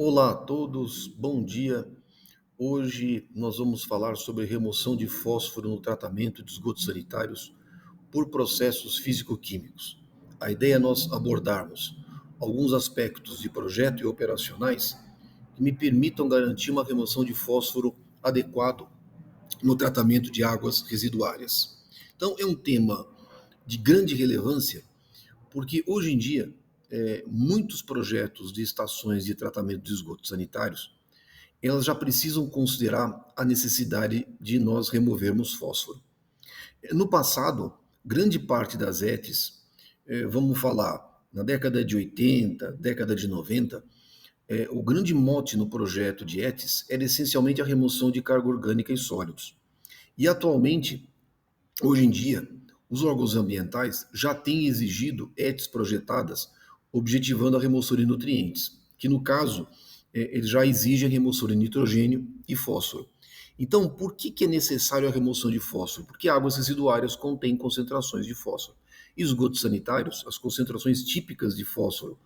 Olá a todos, bom dia. Hoje nós vamos falar sobre remoção de fósforo no tratamento de esgotos sanitários por processos físico-químicos. A ideia é nós abordarmos alguns aspectos de projeto e operacionais que me permitam garantir uma remoção de fósforo adequado no tratamento de águas residuárias. Então, é um tema de grande relevância porque hoje em dia muitos projetos de estações de tratamento de esgotos sanitários elas já precisam considerar a necessidade de nós removermos fósforo. No passado, grande parte das ETs, vamos falar, na década de 80, década de 90, o grande mote no projeto de ETs era essencialmente a remoção de carga orgânica e sólidos. E atualmente, hoje em dia, os órgãos ambientais já têm exigido ETs projetadas objetivando a remoção de nutrientes, que no caso, eles já exigem a remoção de nitrogênio e fósforo. Então, por que é necessário a remoção de fósforo? Porque águas residuárias contêm concentrações de fósforo. Esgotos sanitários, as concentrações típicas de fósforo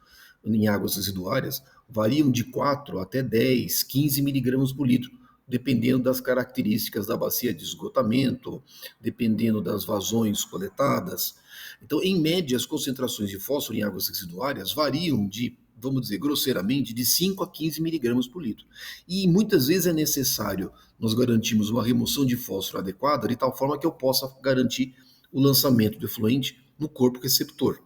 em águas residuárias variam de 4 até 10, 15 miligramas por litro, dependendo das características da bacia de esgotamento, dependendo das vazões coletadas. Então, em média, as concentrações de fósforo em águas residuárias variam de, vamos dizer grosseiramente, de 5 a 15 miligramas por litro. E muitas vezes é necessário nós garantirmos uma remoção de fósforo adequada, de tal forma que eu possa garantir o lançamento do efluente no corpo receptor.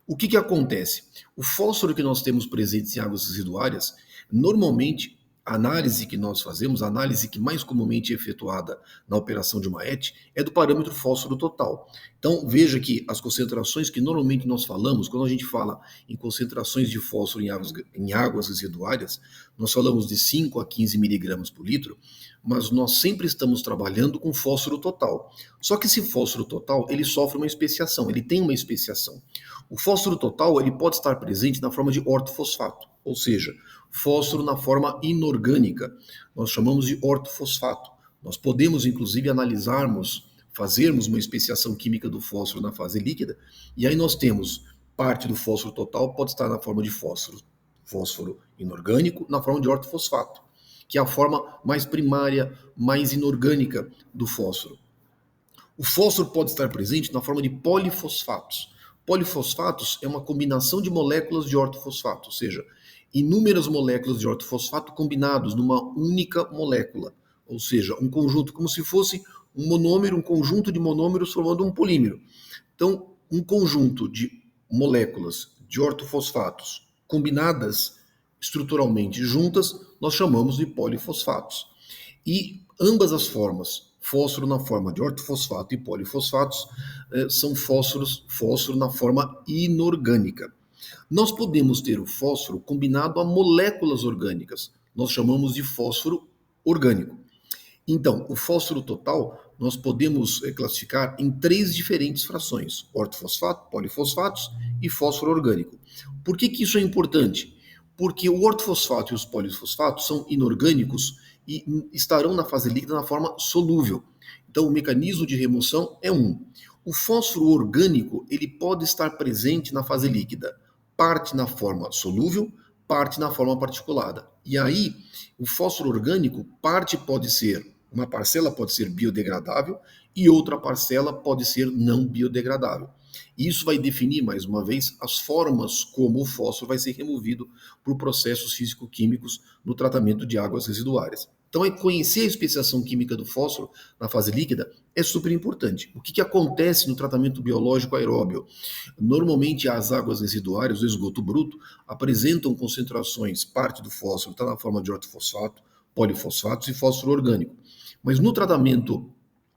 O que acontece? O fósforo que nós temos presentes em águas residuárias, normalmente, a análise que nós fazemos, a análise que mais comumente é efetuada na operação de uma ET, é do parâmetro fósforo total. Então, veja que as concentrações que normalmente nós falamos, quando a gente fala em concentrações de fósforo em águas residuárias, nós falamos de 5 a 15 miligramas por litro, mas nós sempre estamos trabalhando com fósforo total. Só que esse fósforo total, ele sofre uma especiação, ele tem uma especiação. O fósforo total ele pode estar presente na forma de ortofosfato, ou seja, fósforo na forma inorgânica. Nós chamamos de ortofosfato. Nós podemos, inclusive, fazermos uma especiação química do fósforo na fase líquida, e aí nós temos parte do fósforo total pode estar na forma de fósforo inorgânico, na forma de ortofosfato, que é a forma mais primária, mais inorgânica do fósforo. O fósforo pode estar presente na forma de polifosfatos. Polifosfatos é uma combinação de moléculas de ortofosfato, ou seja, inúmeras moléculas de ortofosfato combinados numa única molécula, ou seja, um conjunto como se fosse um monômero, um conjunto de monômeros formando um polímero. Então, um conjunto de moléculas de ortofosfatos combinadas estruturalmente juntas, nós chamamos de polifosfatos. E ambas as formas, fósforo na forma de ortofosfato e polifosfatos, são fósforo na forma inorgânica. Nós podemos ter o fósforo combinado a moléculas orgânicas. Nós chamamos de fósforo orgânico. Então, o fósforo total nós podemos classificar em três diferentes frações: ortofosfato, polifosfatos e fósforo orgânico. Por que isso é importante? Porque o ortofosfato e os polifosfatos são inorgânicos e estarão na fase líquida na forma solúvel. Então, o mecanismo de remoção é um. O fósforo orgânico ele pode estar presente na fase líquida, parte na forma solúvel, parte na forma particulada. E aí, o fósforo orgânico, uma parcela pode ser biodegradável e outra parcela pode ser não biodegradável. E isso vai definir, mais uma vez, as formas como o fósforo vai ser removido por processos físico-químicos no tratamento de águas residuárias. Então, conhecer a especiação química do fósforo na fase líquida é super importante. O que acontece no tratamento biológico aeróbio? Normalmente, as águas residuárias, o esgoto bruto, apresentam concentrações, parte do fósforo está na forma de ortofosfato, polifosfatos e fósforo orgânico. Mas no tratamento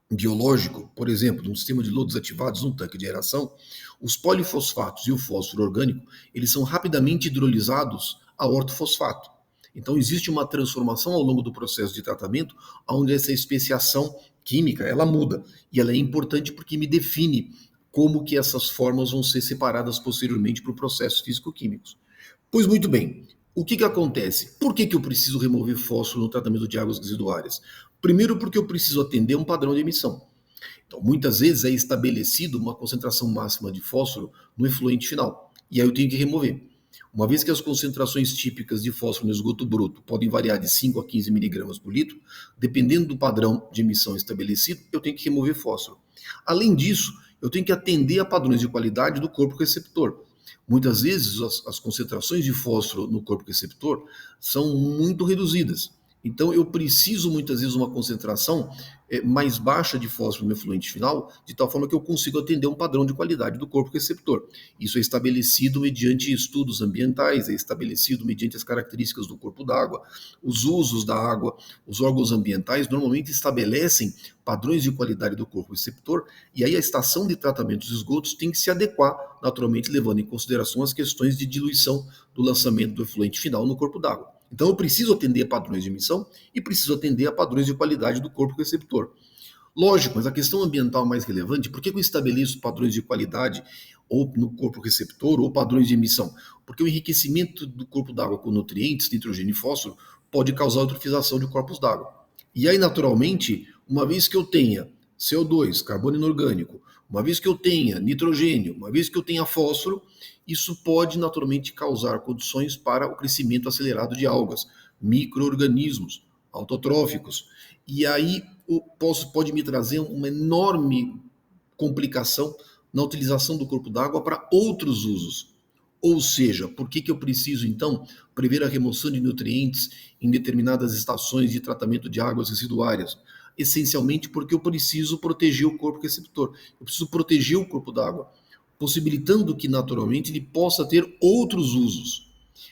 biológico, por exemplo, num sistema de lodos ativados num tanque de aeração, os polifosfatos e o fósforo orgânico, eles são rapidamente hidrolisados a ortofosfato. Então existe uma transformação ao longo do processo de tratamento, onde essa especiação química, ela muda, e ela é importante porque me define como que essas formas vão ser separadas posteriormente por processos físico-químicos. Pois muito bem, o que acontece? Por que eu preciso remover fósforo no tratamento de águas residuárias? Primeiro, porque eu preciso atender um padrão de emissão. Então, muitas vezes é estabelecido uma concentração máxima de fósforo no efluente final, e aí eu tenho que remover. Uma vez que as concentrações típicas de fósforo no esgoto bruto podem variar de 5 a 15 miligramas por litro, dependendo do padrão de emissão estabelecido, eu tenho que remover fósforo. Além disso, eu tenho que atender a padrões de qualidade do corpo receptor. Muitas vezes as concentrações de fósforo no corpo receptor são muito reduzidas. Então eu preciso muitas vezes uma concentração mais baixa de fósforo no efluente final, de tal forma que eu consigo atender um padrão de qualidade do corpo receptor. Isso é estabelecido mediante estudos ambientais, é estabelecido mediante as características do corpo d'água, os usos da água, os órgãos ambientais normalmente estabelecem padrões de qualidade do corpo receptor, e aí a estação de tratamento dos esgotos tem que se adequar, naturalmente levando em consideração as questões de diluição do lançamento do efluente final no corpo d'água. Então eu preciso atender a padrões de emissão e preciso atender a padrões de qualidade do corpo receptor. Lógico, mas a questão ambiental mais relevante, por que eu estabeleço padrões de qualidade ou no corpo receptor ou padrões de emissão? Porque o enriquecimento do corpo d'água com nutrientes, nitrogênio e fósforo, pode causar eutrofização de corpos d'água. E aí, naturalmente, uma vez que eu tenha CO2, carbono inorgânico, uma vez que eu tenha nitrogênio, uma vez que eu tenha fósforo, isso pode naturalmente causar condições para o crescimento acelerado de algas, micro-organismos autotróficos. E aí pode me trazer uma enorme complicação na utilização do corpo d'água para outros usos. Ou seja, por que eu preciso, então, prever a remoção de nutrientes em determinadas estações de tratamento de águas residuárias? Essencialmente porque eu preciso proteger o corpo receptor, eu preciso proteger o corpo d'água, possibilitando que, naturalmente, ele possa ter outros usos.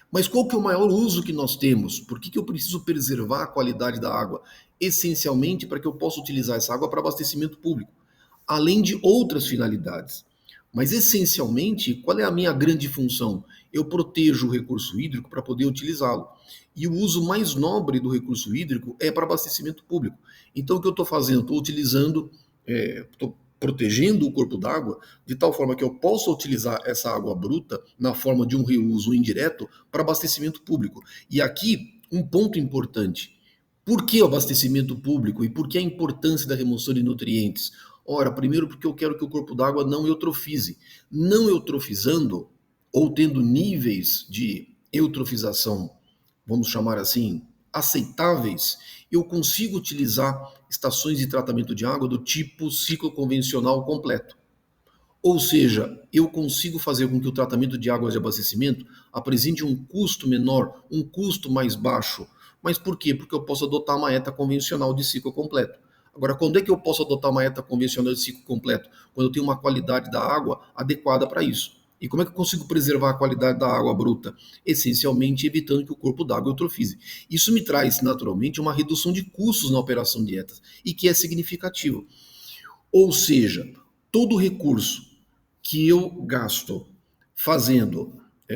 Mas qual que é o maior uso que nós temos? Por que eu preciso preservar a qualidade da água? Essencialmente para que eu possa utilizar essa água para abastecimento público, além de outras finalidades. Mas essencialmente, qual é a minha grande função? Eu protejo o recurso hídrico para poder utilizá-lo. E o uso mais nobre do recurso hídrico é para abastecimento público. Então o que eu estou fazendo? Estou utilizando, estou protegendo o corpo d'água de tal forma que eu possa utilizar essa água bruta na forma de um reuso indireto para abastecimento público. E aqui um ponto importante. Por que o abastecimento público e por que a importância da remoção de nutrientes? Ora, primeiro porque eu quero que o corpo d'água não eutrofize. Não eutrofizando ou tendo níveis de eutrofização, vamos chamar assim, aceitáveis, eu consigo utilizar estações de tratamento de água do tipo ciclo convencional completo. Ou seja, eu consigo fazer com que o tratamento de águas de abastecimento apresente um custo menor, um custo mais baixo. Mas por quê? Porque eu posso adotar uma ETA convencional de ciclo completo. Agora, quando é que eu posso adotar uma ETA convencional de ciclo completo? Quando eu tenho uma qualidade da água adequada para isso. E como é que eu consigo preservar a qualidade da água bruta? Essencialmente evitando que o corpo d'água eutrofize. Isso me traz, naturalmente, uma redução de custos na operação de ETAs, e que é significativo. Ou seja, todo recurso que eu gasto fazendo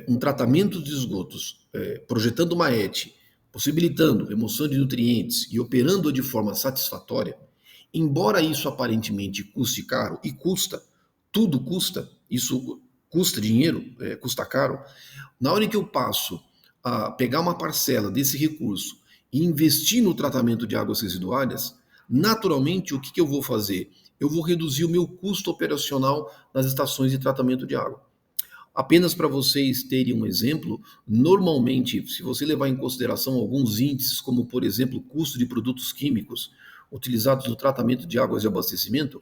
um tratamento de esgotos, projetando uma ET, possibilitando remoção de nutrientes e operando de forma satisfatória, embora isso aparentemente custe caro, e custa, tudo custa, isso custa dinheiro, custa caro, na hora que eu passo a pegar uma parcela desse recurso e investir no tratamento de águas residuárias, naturalmente o que eu vou fazer? Eu vou reduzir o meu custo operacional nas estações de tratamento de água. Apenas para vocês terem um exemplo, normalmente, se você levar em consideração alguns índices, como por exemplo o custo de produtos químicos utilizados no tratamento de águas de abastecimento,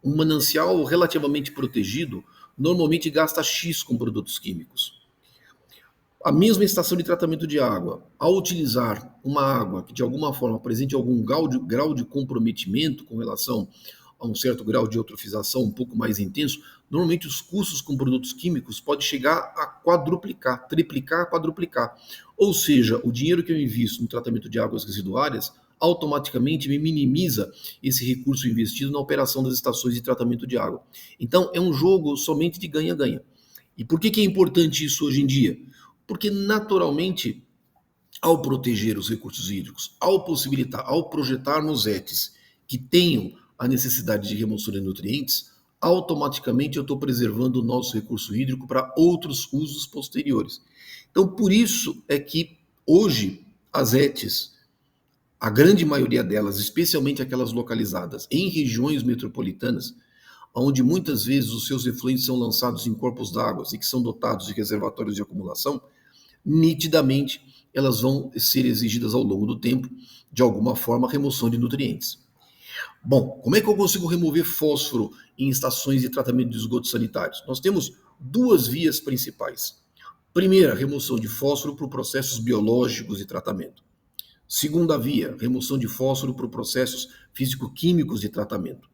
um manancial relativamente protegido normalmente gasta X com produtos químicos. A mesma estação de tratamento de água, ao utilizar uma água que de alguma forma apresente algum grau de comprometimento com relação a um certo grau de eutrofização um pouco mais intenso, normalmente os custos com produtos químicos podem chegar a quadruplicar, triplicar, quadruplicar. Ou seja, o dinheiro que eu invisto no tratamento de águas residuárias automaticamente me minimiza esse recurso investido na operação das estações de tratamento de água. Então, é um jogo somente de ganha-ganha. E por que é importante isso hoje em dia? Porque, naturalmente, ao proteger os recursos hídricos, ao possibilitar, ao projetarmos ETs que tenham a necessidade de remoção de nutrientes, automaticamente eu estou preservando o nosso recurso hídrico para outros usos posteriores. Então, por isso é que hoje as ETs, a grande maioria delas, especialmente aquelas localizadas em regiões metropolitanas, onde muitas vezes os seus efluentes são lançados em corpos d'água e que são dotados de reservatórios de acumulação, nitidamente elas vão ser exigidas ao longo do tempo, de alguma forma, a remoção de nutrientes. Bom, como é que eu consigo remover fósforo em estações de tratamento de esgotos sanitários? Nós temos duas vias principais. Primeira, remoção de fósforo por processos biológicos de tratamento. Segunda via, remoção de fósforo por processos físico-químicos de tratamento.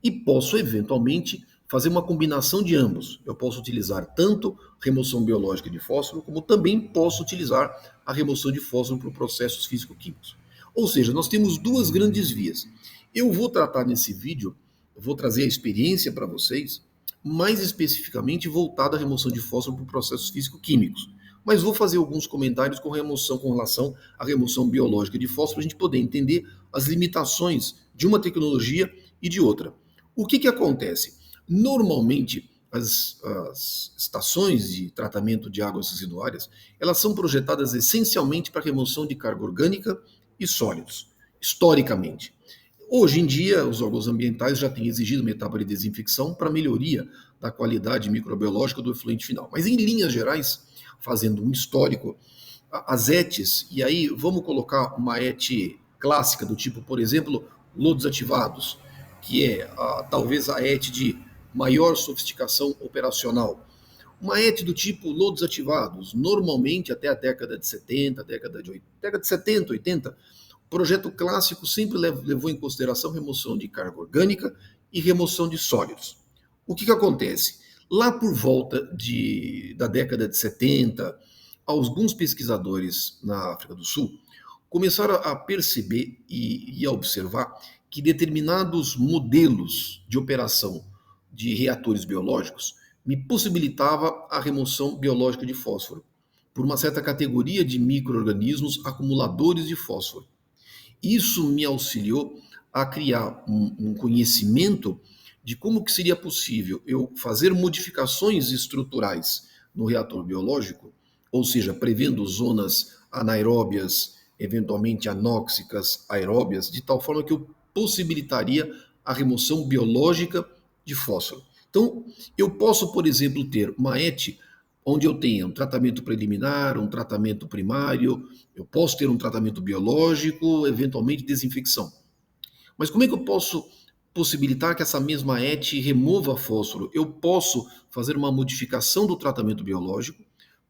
E posso, eventualmente, fazer uma combinação de ambos. Eu posso utilizar tanto remoção biológica de fósforo, como também posso utilizar a remoção de fósforo por processos físico-químicos. Ou seja, nós temos duas grandes vias. Eu vou tratar nesse vídeo, vou trazer a experiência para vocês, mais especificamente voltada à remoção de fósforo por processos físico-químicos. Mas vou fazer alguns comentários com relação à remoção biológica de fósforo, para a gente poder entender as limitações de uma tecnologia e de outra. O que acontece? Normalmente, as estações de tratamento de águas residuárias, elas são projetadas essencialmente para remoção de carga orgânica e sólidos, historicamente. Hoje em dia, os órgãos ambientais já têm exigido uma etapa de desinfecção para melhoria da qualidade microbiológica do efluente final. Mas, em linhas gerais, fazendo um histórico, as ETs, e aí vamos colocar uma ET clássica do tipo, por exemplo, lodos ativados, que é talvez a ET de maior sofisticação operacional. Uma ET do tipo lodos ativados, normalmente até a década de 70, década de 70, 80, o projeto clássico sempre levou em consideração remoção de carga orgânica e remoção de sólidos. O que acontece? Lá por volta da década de 70, alguns pesquisadores na África do Sul começaram a perceber e a observar que determinados modelos de operação de reatores biológicos me possibilitava a remoção biológica de fósforo por uma certa categoria de micro-organismos acumuladores de fósforo. Isso me auxiliou a criar um conhecimento de como que seria possível eu fazer modificações estruturais no reator biológico, ou seja, prevendo zonas anaeróbias, eventualmente anóxicas, aeróbias, de tal forma que eu possibilitaria a remoção biológica de fósforo. Então, eu posso, por exemplo, ter uma ET onde eu tenha um tratamento preliminar, um tratamento primário, eu posso ter um tratamento biológico, eventualmente desinfecção. Mas como é que eu posso possibilitar que essa mesma ET remova fósforo? Eu posso fazer uma modificação do tratamento biológico,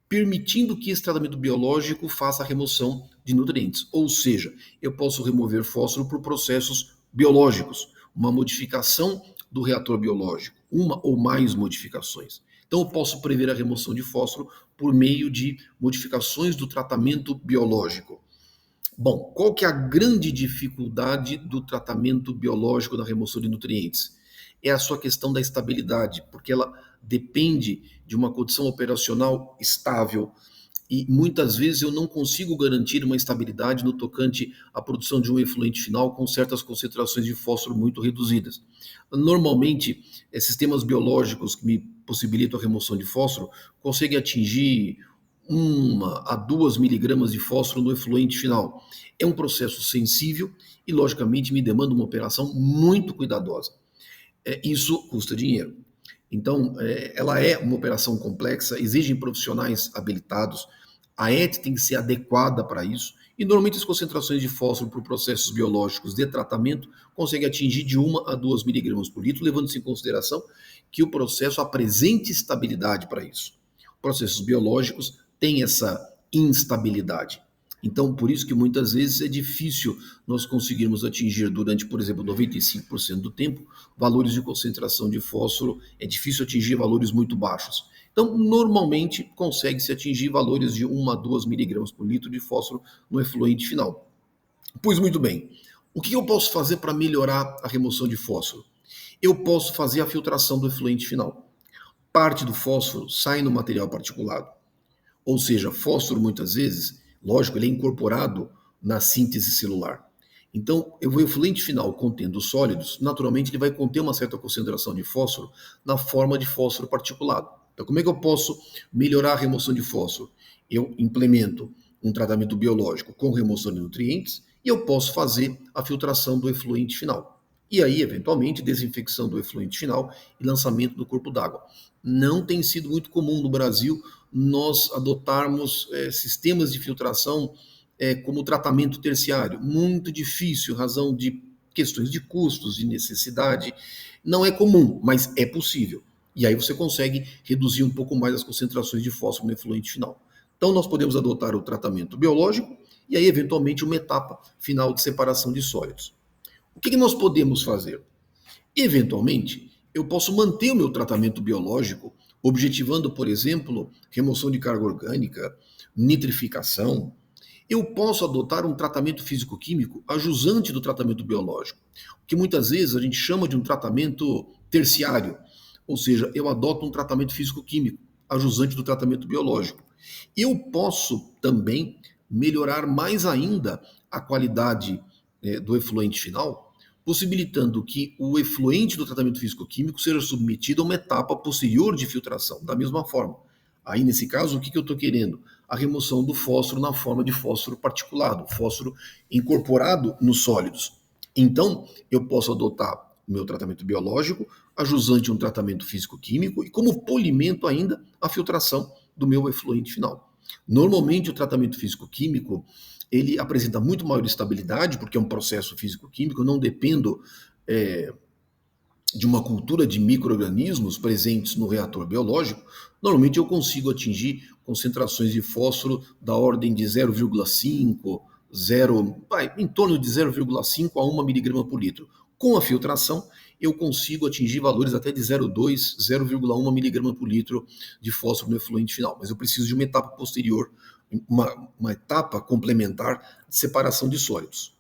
permitindo que esse tratamento biológico faça a remoção de nutrientes. Ou seja, eu posso remover fósforo por processos biológicos, uma modificação do reator biológico, uma ou mais modificações. Então, eu posso prever a remoção de fósforo por meio de modificações do tratamento biológico. Bom, qual que é a grande dificuldade do tratamento biológico da remoção de nutrientes? É a sua questão da estabilidade, porque ela depende de uma condição operacional estável e muitas vezes eu não consigo garantir uma estabilidade no tocante à produção de um efluente final com certas concentrações de fósforo muito reduzidas. Normalmente, sistemas biológicos que me possibilitam a remoção de fósforo conseguem atingir 1 a 2 miligramas de fósforo no efluente final. É um processo sensível e, logicamente, me demanda uma operação muito cuidadosa. Isso custa dinheiro. Então, ela é uma operação complexa, exige profissionais habilitados, a ET tem que ser adequada para isso, e normalmente as concentrações de fósforo por processos biológicos de tratamento conseguem atingir de 1 a 2 miligramas por litro, levando-se em consideração que o processo apresente estabilidade para isso. Processos biológicos têm essa instabilidade. Então, por isso que muitas vezes é difícil nós conseguirmos atingir durante, por exemplo, 95% do tempo, valores de concentração de fósforo, é difícil atingir valores muito baixos. Então, normalmente, consegue-se atingir valores de 1 a 2 miligramas por litro de fósforo no efluente final. Pois muito bem, o que eu posso fazer para melhorar a remoção de fósforo? Eu posso fazer a filtração do efluente final. Parte do fósforo sai no material particulado. Ou seja, fósforo muitas vezes, lógico, ele é incorporado na síntese celular. Então, o efluente final contendo sólidos, naturalmente ele vai conter uma certa concentração de fósforo na forma de fósforo particulado. Então, como é que eu posso melhorar a remoção de fósforo? Eu implemento um tratamento biológico com remoção de nutrientes e eu posso fazer a filtração do efluente final. E aí, eventualmente, desinfecção do efluente final e lançamento do corpo d'água. Não tem sido muito comum no Brasil nós adotarmos sistemas de filtração como tratamento terciário. Muito difícil, razão de questões de custos, de necessidade. Não é comum, mas é possível. E aí você consegue reduzir um pouco mais as concentrações de fósforo no efluente final. Então nós podemos adotar o tratamento biológico e aí eventualmente uma etapa final de separação de sólidos. O que nós podemos fazer? Eventualmente, eu posso manter o meu tratamento biológico, objetivando, por exemplo, remoção de carga orgânica, nitrificação. Eu posso adotar um tratamento físico-químico ajusante do tratamento biológico, o que muitas vezes a gente chama de um tratamento terciário, ou seja, eu adoto um tratamento físico-químico ajusante do tratamento biológico. Eu posso também melhorar mais ainda a qualidade do efluente final, possibilitando que o efluente do tratamento físico-químico seja submetido a uma etapa posterior de filtração, da mesma forma. Aí, nesse caso, o que eu estou querendo? A remoção do fósforo na forma de fósforo particulado, fósforo incorporado nos sólidos. Então, eu posso adotar o meu tratamento biológico, ajusante um tratamento físico-químico e como polimento ainda a filtração do meu efluente final. Normalmente, o tratamento físico-químico ele apresenta muito maior estabilidade, porque é um processo físico-químico, eu não dependo de uma cultura de micro-organismos presentes no reator biológico. Normalmente eu consigo atingir concentrações de fósforo da ordem de 0,5, em torno de 0,5 a 1 miligrama por litro. Com a filtração, eu consigo atingir valores até de 0,2, 0,1 miligrama por litro de fósforo no efluente final. Mas eu preciso de uma etapa posterior, uma etapa complementar de separação de sólidos.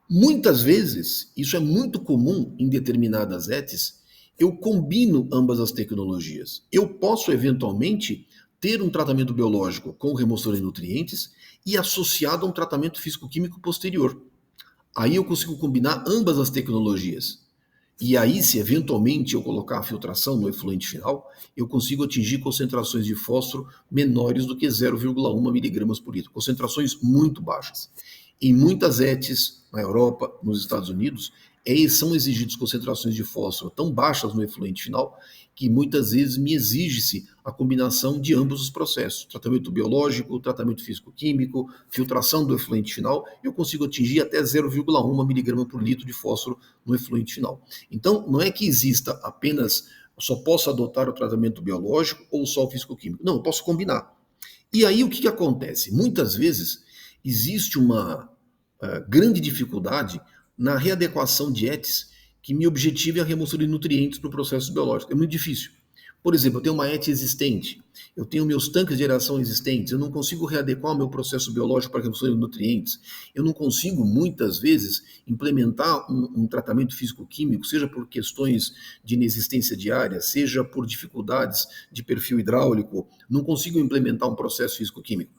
Muitas vezes, isso é muito comum em determinadas ETs, eu combino ambas as tecnologias. Eu posso, eventualmente, ter um tratamento biológico com remoção de nutrientes e associado a um tratamento físico-químico posterior. Aí eu consigo combinar ambas as tecnologias. E aí, se eventualmente eu colocar a filtração no efluente final, eu consigo atingir concentrações de fósforo menores do que 0,1 miligramas por litro, concentrações muito baixas. Em muitas ETs, na Europa, nos Estados Unidos, são exigidas concentrações de fósforo tão baixas no efluente final que muitas vezes me exige-se a combinação de ambos os processos, tratamento biológico, tratamento físico-químico, filtração do efluente final, eu consigo atingir até 0,1 miligrama por litro de fósforo no efluente final. Então, não é que exista apenas, só posso adotar o tratamento biológico ou só o físico-químico. Não, eu posso combinar. E aí o que acontece? Muitas vezes existe uma grande dificuldade na readequação de ETs que me objetive a remoção de nutrientes para o processo biológico. É muito difícil. Por exemplo, eu tenho uma ET existente, eu tenho meus tanques de geração existentes, eu não consigo readequar o meu processo biológico para a remoção de nutrientes, eu não consigo, muitas vezes, implementar um tratamento físico-químico, seja por questões de inexistência diária, seja por dificuldades de perfil hidráulico, não consigo implementar um processo físico-químico.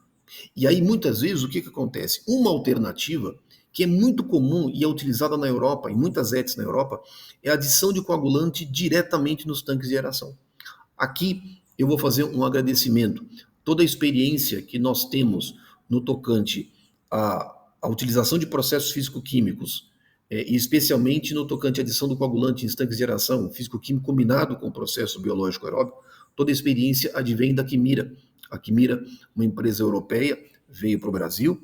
E aí, muitas vezes, o que acontece? Uma alternativa que é muito comum e é utilizada na Europa, em muitas ETs na Europa, é a adição de coagulante diretamente nos tanques de aeração. Aqui eu vou fazer um agradecimento. Toda a experiência que nós temos no tocante à utilização de processos físico-químicos, e especialmente no tocante à adição do coagulante em tanques de aeração, físico-químico combinado com o processo biológico aeróbico, toda a experiência advém da Quimira. A Quimira, uma empresa europeia, veio para o Brasil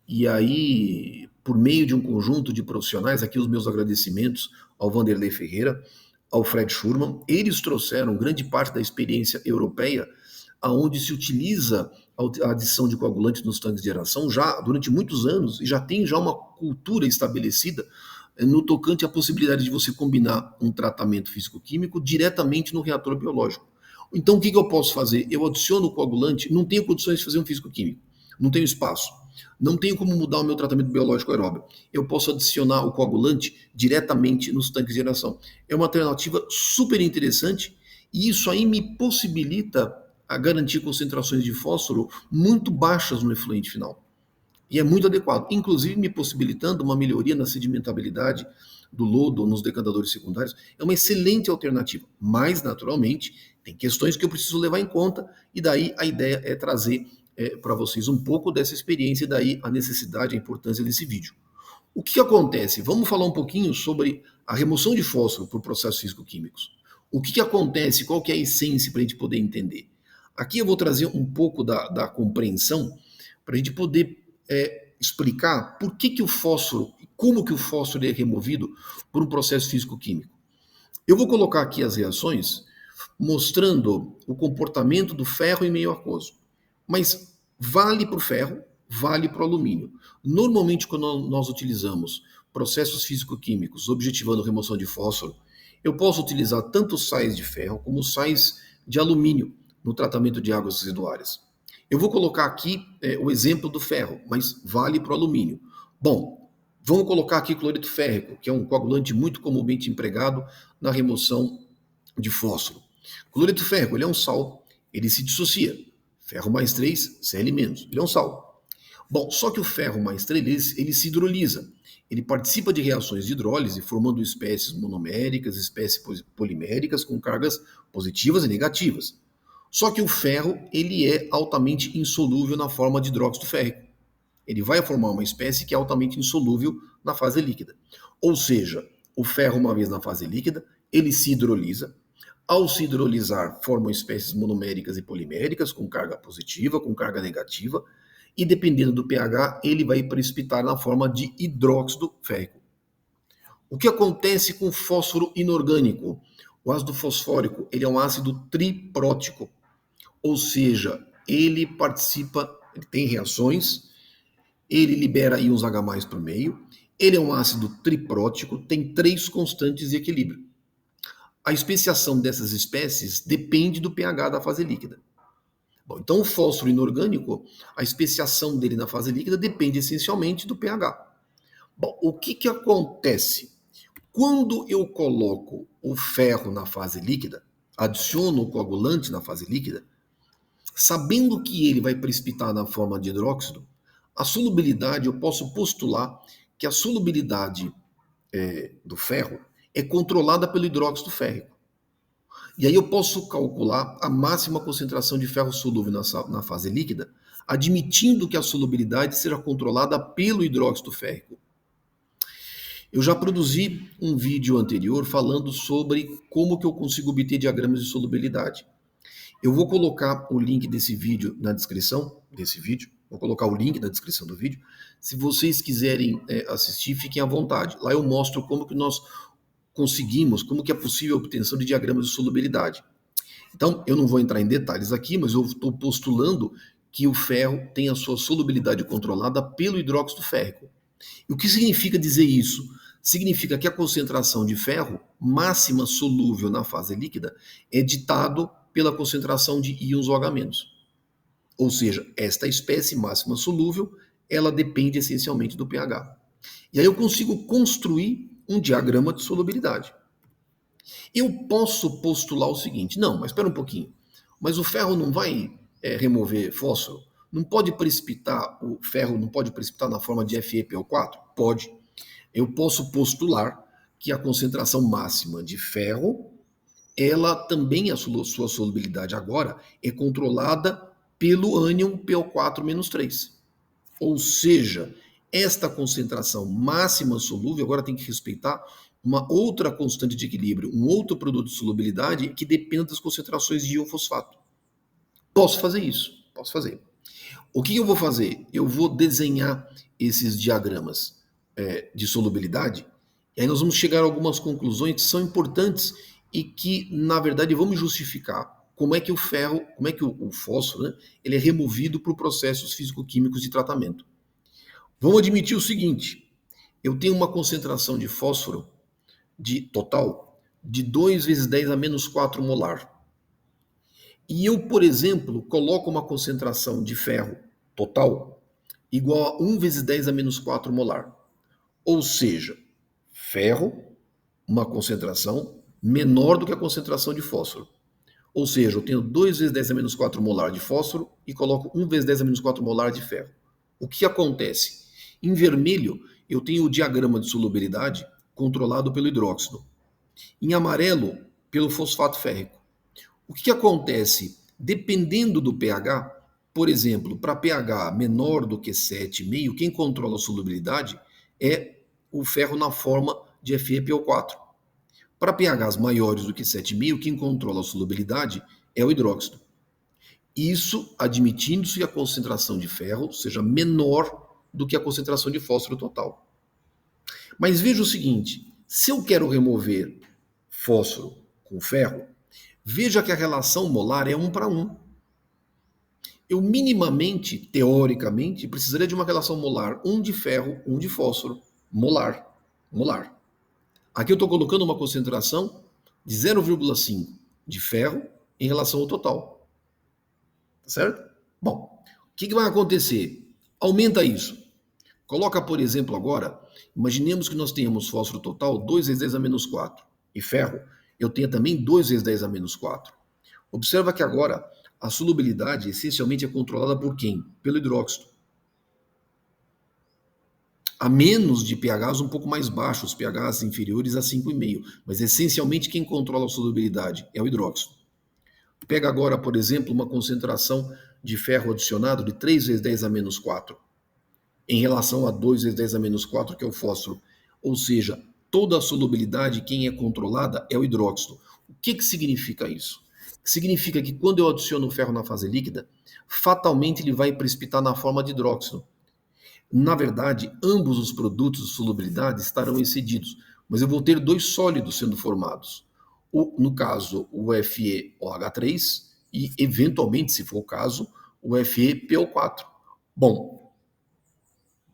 e aí, por meio de um conjunto de profissionais, aqui os meus agradecimentos ao Vanderlei Ferreira, ao Fred Schurman, eles trouxeram grande parte da experiência europeia, aonde se utiliza a adição de coagulantes nos tanques de aeração já durante muitos anos e já tem já uma cultura estabelecida no tocante à possibilidade de você combinar um tratamento físico-químico diretamente no reator biológico. Então, o que eu posso fazer? Eu adiciono o coagulante, não tenho condições de fazer um físico-químico, não tenho espaço, não tenho como mudar o meu tratamento biológico aeróbio. Eu posso adicionar o coagulante diretamente nos tanques de aeração. É uma alternativa super interessante e isso aí me possibilita a garantir concentrações de fósforo muito baixas no efluente final. E é muito adequado, inclusive me possibilitando uma melhoria na sedimentabilidade do lodo nos decantadores secundários. É uma excelente alternativa, mas naturalmente tem questões que eu preciso levar em conta e daí a ideia é trazer para vocês um pouco dessa experiência e daí a necessidade, a importância desse vídeo. O que acontece? Vamos falar um pouquinho sobre a remoção de fósforo por processos físico-químicos. O que acontece? Qual que é a essência para a gente poder entender? Aqui eu vou trazer um pouco da compreensão para a gente poder explicar por que o fósforo, como que o fósforo é removido por um processo físico-químico. Eu vou colocar aqui as reações mostrando o comportamento do ferro em meio aquoso. Mas vale para o ferro, vale para o alumínio. Normalmente, quando nós utilizamos processos físico-químicos objetivando remoção de fósforo, eu posso utilizar tanto sais de ferro como sais de alumínio no tratamento de águas residuárias. Eu vou colocar aqui o exemplo do ferro, mas vale para o alumínio. Bom, vamos colocar aqui cloreto férrico, que é um coagulante muito comumente empregado na remoção de fósforo. Cloreto férrico, ele é um sal, ele se dissocia. Ferro mais 3, Cl-. Ele é um sal. Bom, só que o ferro mais 3, ele se hidrolisa. Ele participa de reações de hidrólise, formando espécies monoméricas, espécies poliméricas com cargas positivas e negativas. Só que o ferro, ele é altamente insolúvel na forma de hidróxido férrico. Ele vai formar uma espécie que é altamente insolúvel na fase líquida. Ou seja, o ferro, uma vez na fase líquida, ele se hidrolisa. Ao se hidrolisar, formam espécies monoméricas e poliméricas, com carga positiva, com carga negativa, e dependendo do pH, ele vai precipitar na forma de hidróxido férrico. O que acontece com o fósforo inorgânico? O ácido fosfórico, ele é um ácido triprótico, ou seja, ele participa, ele tem reações, ele libera íons H+ para o meio, ele é um ácido triprótico, tem 3 constantes de equilíbrio. A especiação dessas espécies depende do pH da fase líquida. Bom, então o fósforo inorgânico, a especiação dele na fase líquida depende essencialmente do pH. Bom, o que acontece? Quando eu coloco o ferro na fase líquida, adiciono o coagulante na fase líquida, sabendo que ele vai precipitar na forma de hidróxido, a solubilidade, eu posso postular que a solubilidade do ferro é controlada pelo hidróxido férrico. E aí eu posso calcular a máxima concentração de ferro solúvel na fase líquida, admitindo que a solubilidade seja controlada pelo hidróxido férrico. Eu já produzi um vídeo anterior falando sobre como que eu consigo obter diagramas de solubilidade. Eu vou colocar o link desse vídeo na descrição desse vídeo. Vou colocar o link na descrição do vídeo. Se vocês quiserem assistir, fiquem à vontade. Lá eu mostro como que nós conseguimos, como que é possível a obtenção de diagramas de solubilidade. Então, eu não vou entrar em detalhes aqui, mas eu estou postulando que o ferro tem a sua solubilidade controlada pelo hidróxido férrico. E o que significa dizer isso? Significa que a concentração de ferro máxima solúvel na fase líquida é ditado pela concentração de íons OH-. Ou seja, esta espécie máxima solúvel, ela depende essencialmente do pH. E aí eu consigo construir um diagrama de solubilidade. Eu posso postular o seguinte, não, mas espera um pouquinho, mas o ferro não vai remover fósforo? Não pode precipitar, o ferro não pode precipitar na forma de FePO4? Pode. Eu posso postular que a concentração máxima de ferro, ela também, a sua solubilidade agora, é controlada pelo ânion PO4-3. Ou seja, esta concentração máxima solúvel agora tem que respeitar uma outra constante de equilíbrio, um outro produto de solubilidade que dependa das concentrações de íon fosfato. Posso fazer isso? Posso fazer. O que eu vou fazer? Eu vou desenhar esses diagramas de solubilidade, e aí nós vamos chegar a algumas conclusões que são importantes e que, na verdade, vamos justificar como é que o ferro, como é que o fósforo, né, ele é removido por processos físico-químicos de tratamento. Vamos admitir o seguinte, eu tenho uma concentração de fósforo de total de 2 vezes 10 a menos 4 molar. E eu, por exemplo, coloco uma concentração de ferro total igual a 1 vezes 10 a menos 4 molar. Ou seja, ferro, uma concentração menor do que a concentração de fósforo. Ou seja, eu tenho 2 vezes 10 a menos 4 molar de fósforo e coloco 1 vezes 10 a menos 4 molar de ferro. O que acontece? Em vermelho, eu tenho o diagrama de solubilidade controlado pelo hidróxido. Em amarelo, pelo fosfato férrico. O que acontece? Dependendo do pH, por exemplo, para pH menor do que 7,5, quem controla a solubilidade é o ferro na forma de FePO4. Para pHs maiores do que 7,5, quem controla a solubilidade é o hidróxido. Isso admitindo-se que a concentração de ferro seja menor do que a concentração de fósforo total. Mas veja o seguinte, se eu quero remover fósforo com ferro, veja que a relação molar é 1 para 1. Eu minimamente, teoricamente, precisaria de uma relação molar, 1 de ferro, 1 de fósforo, molar. Aqui eu estou colocando uma concentração de 0,5 de ferro em relação ao total. Tá certo? Bom, o que vai acontecer? Aumenta isso. Coloca, por exemplo, agora, imaginemos que nós tenhamos fósforo total 2 vezes 10 a menos 4. E ferro, eu tenho também 2 vezes 10 a menos 4. Observa que agora a solubilidade essencialmente é controlada por quem? Pelo hidróxido. A menos de pHs um pouco mais baixos, pHs inferiores a 5,5. Mas essencialmente quem controla a solubilidade é o hidróxido. Pega agora, por exemplo, uma concentração de ferro adicionado de 3 vezes 10 a menos 4, em relação a 2 vezes 10 a menos 4, que é o fósforo. Ou seja, toda a solubilidade, quem é controlada é o hidróxido. O que significa isso? Significa que quando eu adiciono o ferro na fase líquida, fatalmente ele vai precipitar na forma de hidróxido. Na verdade, ambos os produtos de solubilidade estarão excedidos, mas eu vou ter 2 sólidos sendo formados. No caso, o FeOH3 e, eventualmente, se for o caso, o FePO4. Bom,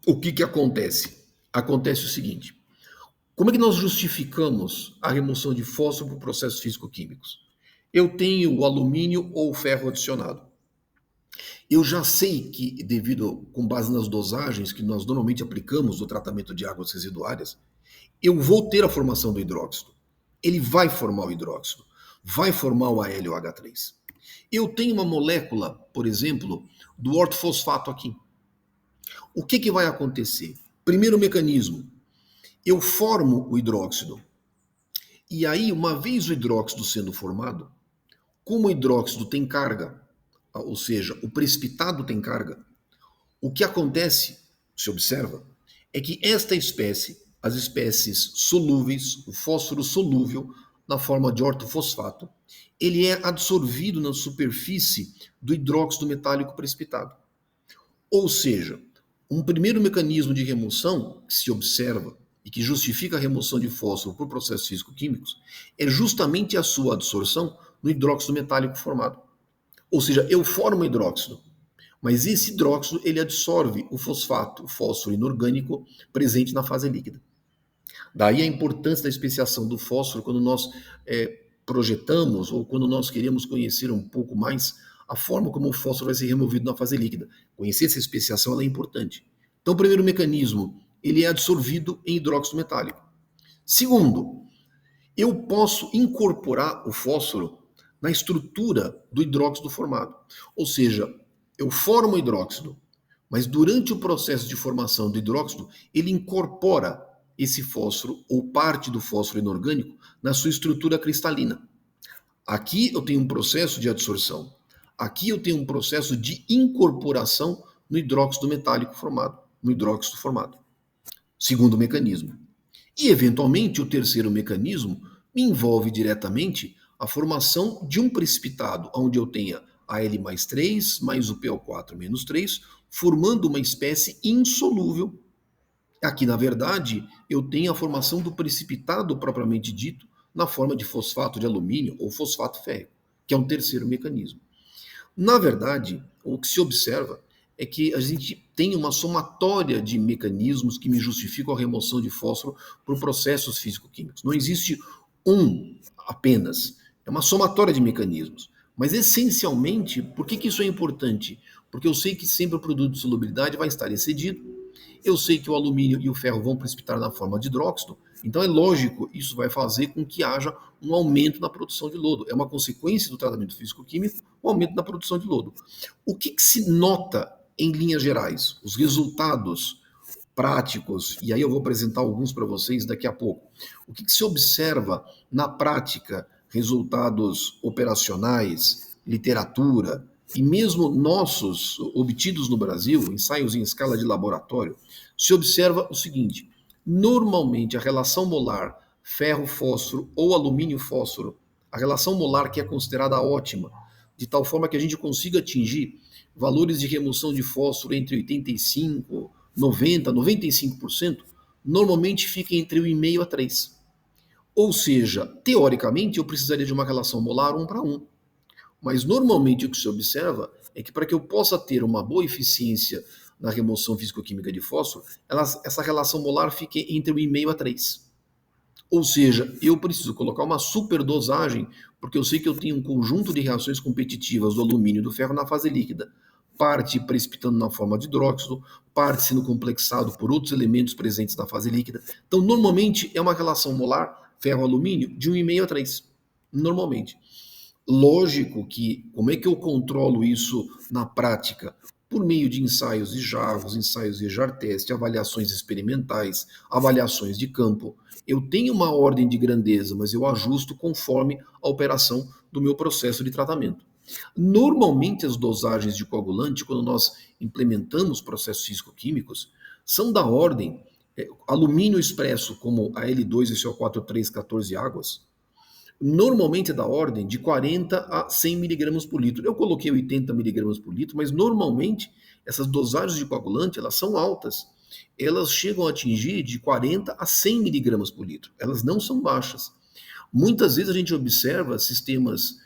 o que acontece? Acontece o seguinte, como é que nós justificamos a remoção de fósforo por processos físico-químicos? Eu tenho o alumínio ou o ferro adicionado. Eu já sei que, com base nas dosagens que nós normalmente aplicamos no tratamento de águas residuárias, eu vou ter a formação do hidróxido. Ele vai formar o hidróxido, vai formar o AlOH3. Eu tenho uma molécula, por exemplo, do ortofosfato aqui. O que vai acontecer? Primeiro mecanismo, eu formo o hidróxido. E aí, uma vez o hidróxido sendo formado, como o hidróxido tem carga, ou seja, o precipitado tem carga, o que acontece, se observa, é que esta espécie, as espécies solúveis, o fósforo solúvel, na forma de ortofosfato, ele é absorvido na superfície do hidróxido metálico precipitado. Ou seja, um primeiro mecanismo de remoção que se observa e que justifica a remoção de fósforo por processos físico-químicos é justamente a sua absorção no hidróxido metálico formado. Ou seja, eu formo hidróxido, mas esse hidróxido ele absorve o fosfato, o fósforo inorgânico presente na fase líquida. Daí a importância da especiação do fósforo quando nós projetamos ou quando nós queremos conhecer um pouco mais a forma como o fósforo vai ser removido na fase líquida. Conhecer essa especiação ela é importante. Então, o primeiro mecanismo, ele é absorvido em hidróxido metálico. Segundo, eu posso incorporar o fósforo na estrutura do hidróxido formado. Ou seja, eu formo o hidróxido, mas durante o processo de formação do hidróxido, ele incorpora esse fósforo ou parte do fósforo inorgânico na sua estrutura cristalina. Aqui eu tenho um processo de adsorção. Aqui eu tenho um processo de incorporação no hidróxido metálico formado, no hidróxido formado. Segundo mecanismo. E, eventualmente, o terceiro mecanismo me envolve diretamente a formação de um precipitado, onde eu tenha Al mais 3, mais o PO4 menos 3, formando uma espécie insolúvel. Aqui, na verdade, eu tenho a formação do precipitado propriamente dito, na forma de fosfato de alumínio ou fosfato férrico, que é um terceiro mecanismo. Na verdade, o que se observa é que a gente tem uma somatória de mecanismos que me justificam a remoção de fósforo por processos físico-químicos. Não existe um apenas, é uma somatória de mecanismos. Mas, essencialmente, por que isso é importante? Porque eu sei que sempre o produto de solubilidade vai estar excedido, eu sei que o alumínio e o ferro vão precipitar na forma de hidróxido, então é lógico, isso vai fazer com que haja um aumento na produção de lodo. É uma consequência do tratamento físico-químico, um aumento na produção de lodo. O que se nota em linhas gerais? Os resultados práticos, e aí eu vou apresentar alguns para vocês daqui a pouco. O que se observa na prática, resultados operacionais, literatura, e mesmo nossos obtidos no Brasil, ensaios em escala de laboratório, se observa o seguinte: Normalmente, a relação molar ferro-fósforo ou alumínio-fósforo, a relação molar que é considerada ótima, de tal forma que a gente consiga atingir valores de remoção de fósforo entre 85, 90, 95%, normalmente fica entre 1,5 a 3. Ou seja, teoricamente, eu precisaria de uma relação molar 1 para 1. Mas normalmente o que se observa é que para que eu possa ter uma boa eficiência na remoção físico-química de fósforo, essa relação molar fique entre 1,5 a 3. Ou seja, eu preciso colocar uma superdosagem, porque eu sei que eu tenho um conjunto de reações competitivas do alumínio e do ferro na fase líquida. Parte precipitando na forma de hidróxido, parte sendo complexado por outros elementos presentes na fase líquida. Então, normalmente, é uma relação molar ferro-alumínio de 1,5 a 3. Normalmente. Lógico que, como é que eu controlo isso na prática? Por meio de ensaios de jarros, ensaios de jar-teste, avaliações experimentais, avaliações de campo. Eu tenho uma ordem de grandeza, mas eu ajusto conforme a operação do meu processo de tratamento. Normalmente, as dosagens de coagulante, quando nós implementamos processos físico-químicos, são da ordem alumínio expresso, como a L2SO4 314 águas, normalmente é da ordem de 40 a 100 miligramas por litro. Eu coloquei 80 miligramas por litro, mas normalmente essas dosagens de coagulante elas são altas. Elas chegam a atingir de 40 a 100 miligramas por litro. Elas não são baixas. Muitas vezes a gente observa sistemas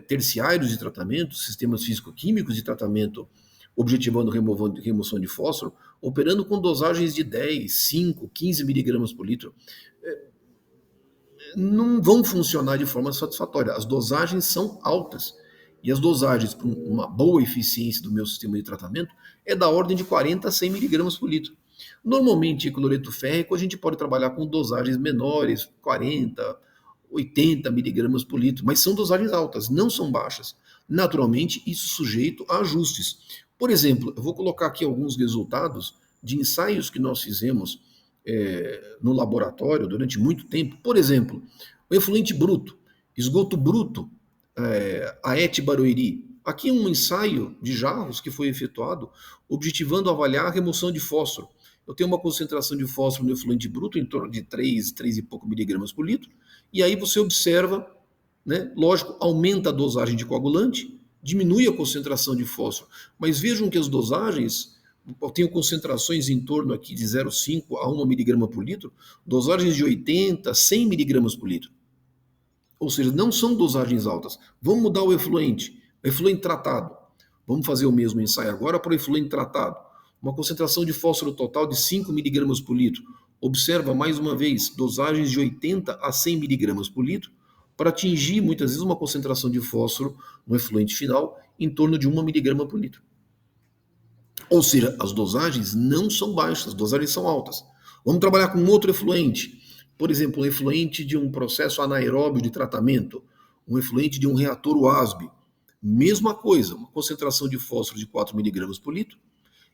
terciários de tratamento, sistemas físico-químicos de tratamento objetivando remoção de fósforo, operando com dosagens de 10, 5, 15 miligramas por litro. Não vão funcionar de forma satisfatória. As dosagens são altas. E as dosagens para uma boa eficiência do meu sistema de tratamento é da ordem de 40 a 100 miligramas por litro. Normalmente, cloreto férrico, a gente pode trabalhar com dosagens menores, 40, 80 miligramas por litro, mas são dosagens altas, não são baixas. Naturalmente, isso sujeito a ajustes. Por exemplo, eu vou colocar aqui alguns resultados de ensaios que nós fizemos no laboratório durante muito tempo. Por exemplo, o efluente bruto, esgoto bruto, Aete Barueri. Aqui é um ensaio de jarros que foi efetuado objetivando avaliar a remoção de fósforo. Eu tenho uma concentração de fósforo no efluente bruto em torno de 3 e pouco miligramas por litro, e aí você observa, né, lógico, aumenta a dosagem de coagulante, diminui a concentração de fósforo, mas vejam que as dosagens, eu tenho concentrações em torno aqui de 0,5 a 1 miligrama por litro, dosagens de 80, 100 miligramas por litro. Ou seja, não são dosagens altas. Vamos mudar o efluente tratado. Vamos fazer o mesmo ensaio agora para o efluente tratado. Uma concentração de fósforo total de 5 miligramas por litro. Observa, mais uma vez, dosagens de 80 a 100 miligramas por litro para atingir, muitas vezes, uma concentração de fósforo no efluente final em torno de 1 miligrama por litro. Ou seja, as dosagens não são baixas, as dosagens são altas. Vamos trabalhar com outro efluente. Por exemplo, um efluente de um processo anaeróbio de tratamento, um efluente de um reator UASB. Mesma coisa, uma concentração de fósforo de 4 miligramas por litro.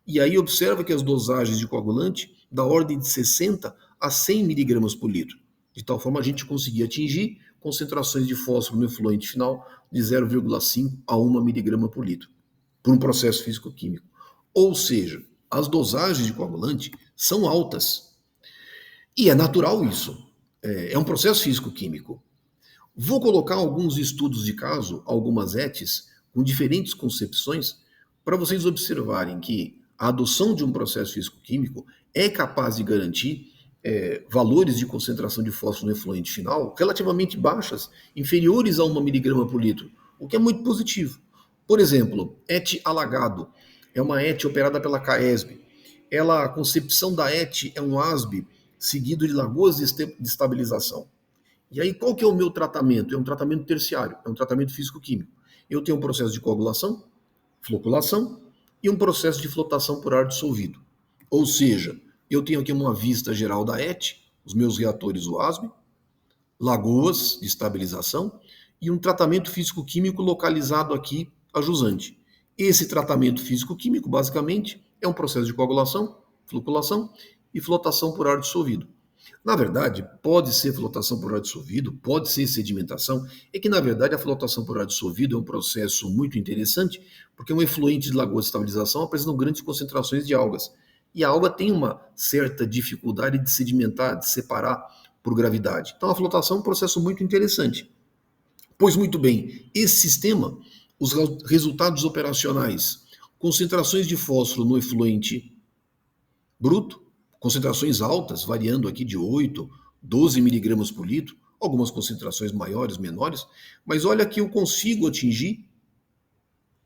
E aí observa que as dosagens de coagulante da ordem de 60 a 100 miligramas por litro. De tal forma a gente conseguia atingir concentrações de fósforo no efluente final de 0,5 a 1 miligrama por litro, por um processo físico-químico. Ou seja, as dosagens de coagulante são altas. E é natural isso. É um processo físico-químico. Vou colocar alguns estudos de caso, algumas ETs, com diferentes concepções, para vocês observarem que a adoção de um processo físico-químico é capaz de garantir valores de concentração de fósforo no efluente final relativamente baixas, inferiores a 1 miligrama por litro, o que é muito positivo. Por exemplo, ET alagado é uma ET operada pela CAESB. A concepção da ET é um ASB seguido de lagoas de estabilização. E aí, qual que é o meu tratamento? É um tratamento terciário, é um tratamento físico-químico. Eu tenho um processo de coagulação, floculação e um processo de flotação por ar dissolvido. Ou seja, eu tenho aqui uma vista geral da ET, os meus reatores UASB, lagoas de estabilização e um tratamento físico-químico localizado aqui a jusante. Esse tratamento físico-químico, basicamente, é um processo de coagulação, floculação e flotação por ar dissolvido. Na verdade, pode ser flotação por ar dissolvido, pode ser sedimentação. É que, na verdade, a flotação por ar dissolvido é um processo muito interessante, porque um efluente de lagoa de estabilização apresenta grandes concentrações de algas. e a água tem uma certa dificuldade de sedimentar, de separar por gravidade. Então a flotação é um processo muito interessante. Pois muito bem, esse sistema, os resultados operacionais, concentrações de fósforo no efluente bruto, concentrações altas, variando aqui de 8, 12 miligramas por litro, algumas concentrações maiores, menores, mas olha que eu consigo atingir,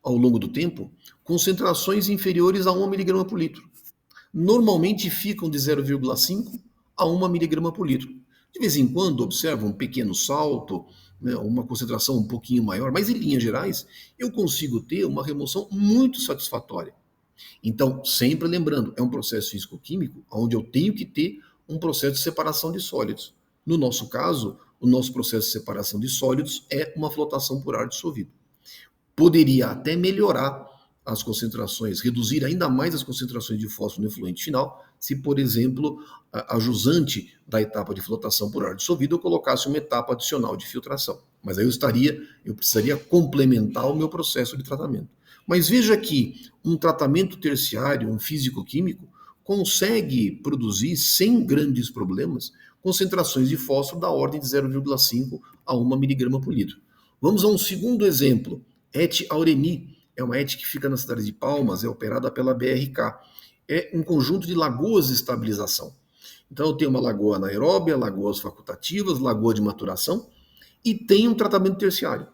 ao longo do tempo, concentrações inferiores a 1 miligrama por litro. Normalmente ficam de 0,5 a 1 miligrama por litro. De vez em quando observa um pequeno salto, né, uma concentração um pouquinho maior, mas em linhas gerais eu consigo ter uma remoção muito satisfatória. Então, sempre lembrando, é um processo físico-químico onde eu tenho que ter um processo de separação de sólidos. No nosso caso, o nosso processo de separação de sólidos é uma flotação por ar dissolvido. Poderia até melhorar as concentrações, reduzir ainda mais as concentrações de fósforo no efluente final, se, por exemplo, a jusante da etapa de flotação por ar dissolvido eu colocasse uma etapa adicional de filtração. Mas aí eu precisaria complementar o meu processo de tratamento. Mas veja que um tratamento terciário, um físico-químico, consegue produzir, sem grandes problemas, concentrações de fósforo da ordem de 0,5 a 1 miligrama por litro. Vamos a um segundo exemplo. Et-Aureni é uma ET que fica na cidade de Palmas, é operada pela BRK. É um conjunto de lagoas de estabilização. Então eu tenho uma lagoa anaeróbia, lagoas facultativas, lagoa de maturação e tem um tratamento terciário.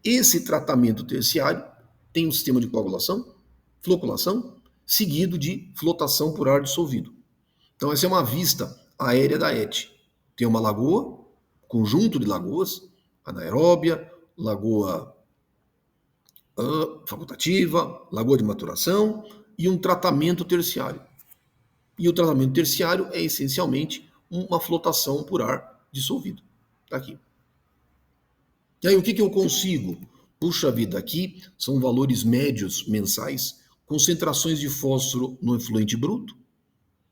Esse tratamento terciário tem um sistema de coagulação, floculação, seguido de flotação por ar dissolvido. Então essa é uma vista aérea da ET. Tem uma lagoa, conjunto de lagoas, anaeróbia, lagoa facultativa, lagoa de maturação e um tratamento terciário. E o tratamento terciário é essencialmente uma flotação por ar dissolvido. Está aqui. E aí o que eu consigo? Puxa vida, aqui são valores médios mensais, concentrações de fósforo no efluente bruto,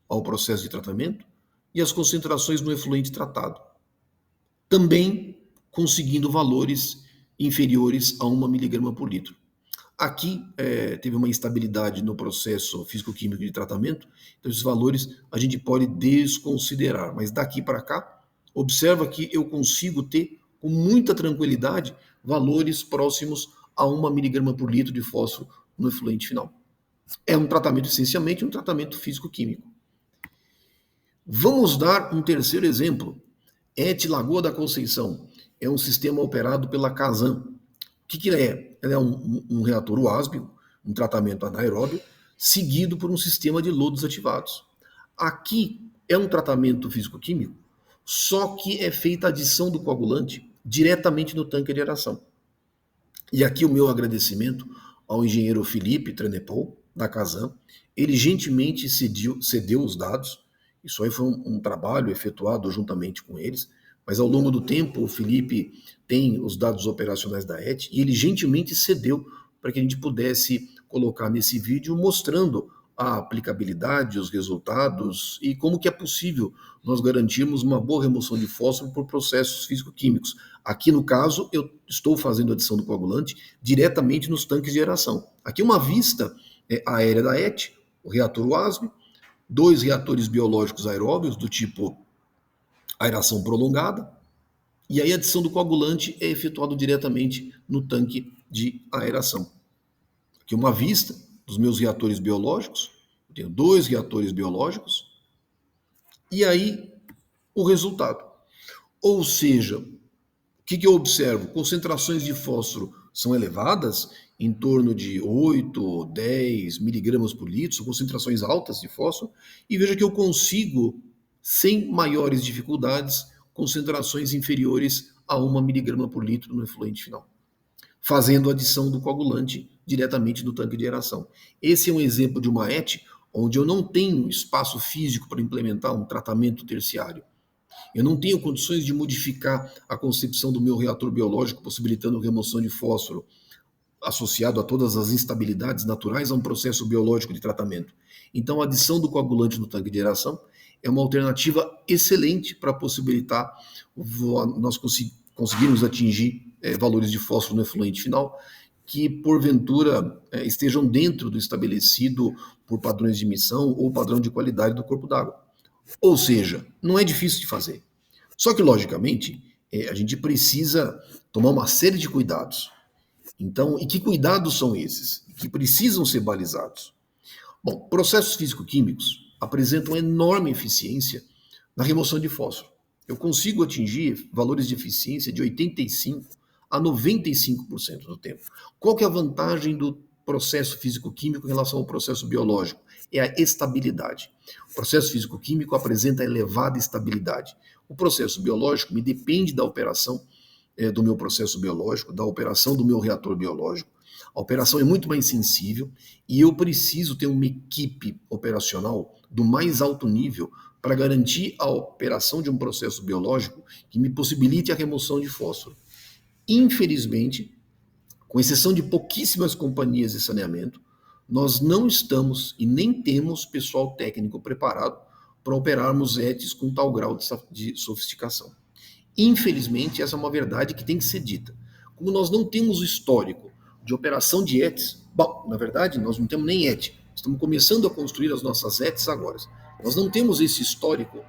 ao processo de tratamento, e as concentrações no efluente tratado. Também conseguindo valores inferiores a 1 miligrama por litro. Aqui teve uma instabilidade no processo físico-químico de tratamento, então esses valores a gente pode desconsiderar, mas daqui para cá, observa que eu consigo ter com muita tranquilidade valores próximos a 1 miligrama por litro de fósforo no efluente final. É um tratamento, essencialmente, um tratamento físico-químico. Vamos dar um terceiro exemplo. ET Lagoa da Conceição é um sistema operado pela Casan. O que ele é? Ele é um reator UASB, um tratamento anaeróbio, seguido por um sistema de lodos ativados. Aqui é um tratamento físico-químico, só que é feita a adição do coagulante diretamente no tanque de aeração. E aqui o meu agradecimento ao engenheiro Felipe Trenepol, da Casan. Ele gentilmente cedeu os dados. Isso aí foi um trabalho efetuado juntamente com eles, mas ao longo do tempo o Felipe tem os dados operacionais da ET e ele gentilmente cedeu para que a gente pudesse colocar nesse vídeo mostrando a aplicabilidade, os resultados e como que é possível nós garantirmos uma boa remoção de fósforo por processos físico-químicos. Aqui no caso eu estou fazendo a adição do coagulante diretamente nos tanques de aeração. Aqui uma vista aérea da ET, o reator UASB, 2 reatores biológicos aeróbios do tipo aeração prolongada, e aí a adição do coagulante é efetuado diretamente no tanque de aeração. Aqui uma vista dos meus reatores biológicos, eu tenho 2 reatores biológicos, e aí o resultado. Ou seja, o que eu observo? Concentrações de fósforo são elevadas, em torno de 8, 10 miligramas por litro, são concentrações altas de fósforo, e veja que eu consigo, sem maiores dificuldades, concentrações inferiores a 1 miligrama por litro no efluente final, fazendo a adição do coagulante diretamente no tanque de aeração. Esse é um exemplo de uma ET onde eu não tenho espaço físico para implementar um tratamento terciário. Eu não tenho condições de modificar a concepção do meu reator biológico, possibilitando remoção de fósforo associado a todas as instabilidades naturais a um processo biológico de tratamento. Então, a adição do coagulante no tanque de aeração é uma alternativa excelente para possibilitar nós conseguirmos atingir valores de fósforo no efluente final que, porventura, estejam dentro do estabelecido por padrões de emissão ou padrão de qualidade do corpo d'água. Ou seja, não é difícil de fazer. Só que, logicamente, a gente precisa tomar uma série de cuidados. Então, e que cuidados são esses? Que precisam ser balizados. Bom, processos físico-químicos apresentam enorme eficiência na remoção de fósforo. Eu consigo atingir valores de eficiência de 85 a 95% do tempo. Qual que é a vantagem do processo físico-químico em relação ao processo biológico? É a estabilidade. O processo físico-químico apresenta elevada estabilidade. O processo biológico me depende da operação do meu processo biológico, da operação do meu reator biológico. A operação é muito mais sensível e eu preciso ter uma equipe operacional do mais alto nível para garantir a operação de um processo biológico que me possibilite a remoção de fósforo. Infelizmente, com exceção de pouquíssimas companhias de saneamento, nós não estamos e nem temos pessoal técnico preparado para operarmos ETs com tal grau de sofisticação. Infelizmente, essa é uma verdade que tem que ser dita. Como nós não temos o histórico de operação de ETs, bom, na verdade, nós não temos nem ET. Estamos começando a construir as nossas ETs agora. Nós não temos esse histórico,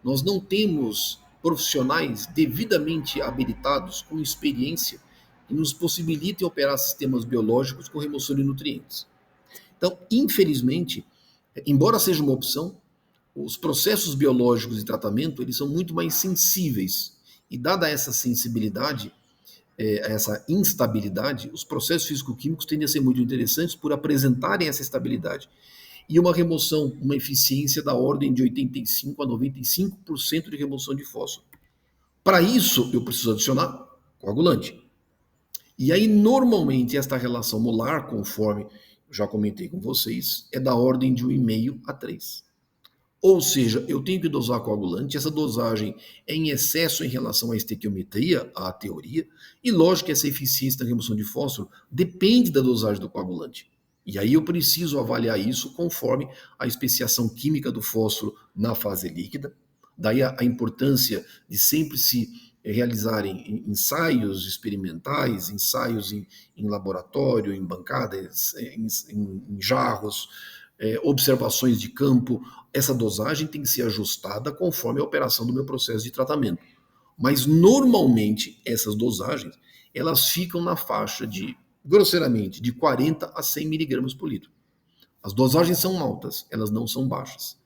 nós não temos profissionais devidamente habilitados, com experiência, que nos possibilitem operar sistemas biológicos com remoção de nutrientes. Então, infelizmente, embora seja uma opção, os processos biológicos de tratamento eles são muito mais sensíveis. E dada essa sensibilidade, essa instabilidade, os processos físico-químicos tendem a ser muito interessantes por apresentarem essa estabilidade. E uma remoção, uma eficiência da ordem de 85% a 95% de remoção de fósforo. Para isso, eu preciso adicionar coagulante. E aí, normalmente, esta relação molar, conforme já comentei com vocês, é da ordem de 1,5 a 3. Ou seja, eu tenho que dosar coagulante, essa dosagem é em excesso em relação à estequiometria, à teoria, e lógico que essa eficiência da remoção de fósforo depende da dosagem do coagulante. E aí eu preciso avaliar isso conforme a especiação química do fósforo na fase líquida, daí a importância de sempre se realizarem ensaios experimentais, ensaios em laboratório, em bancadas, em jarros, observações de campo. Essa dosagem tem que ser ajustada conforme a operação do meu processo de tratamento. Mas normalmente essas dosagens elas ficam na faixa de, grosseiramente, de 40 a 100 miligramas por litro. As dosagens são altas, elas não são baixas.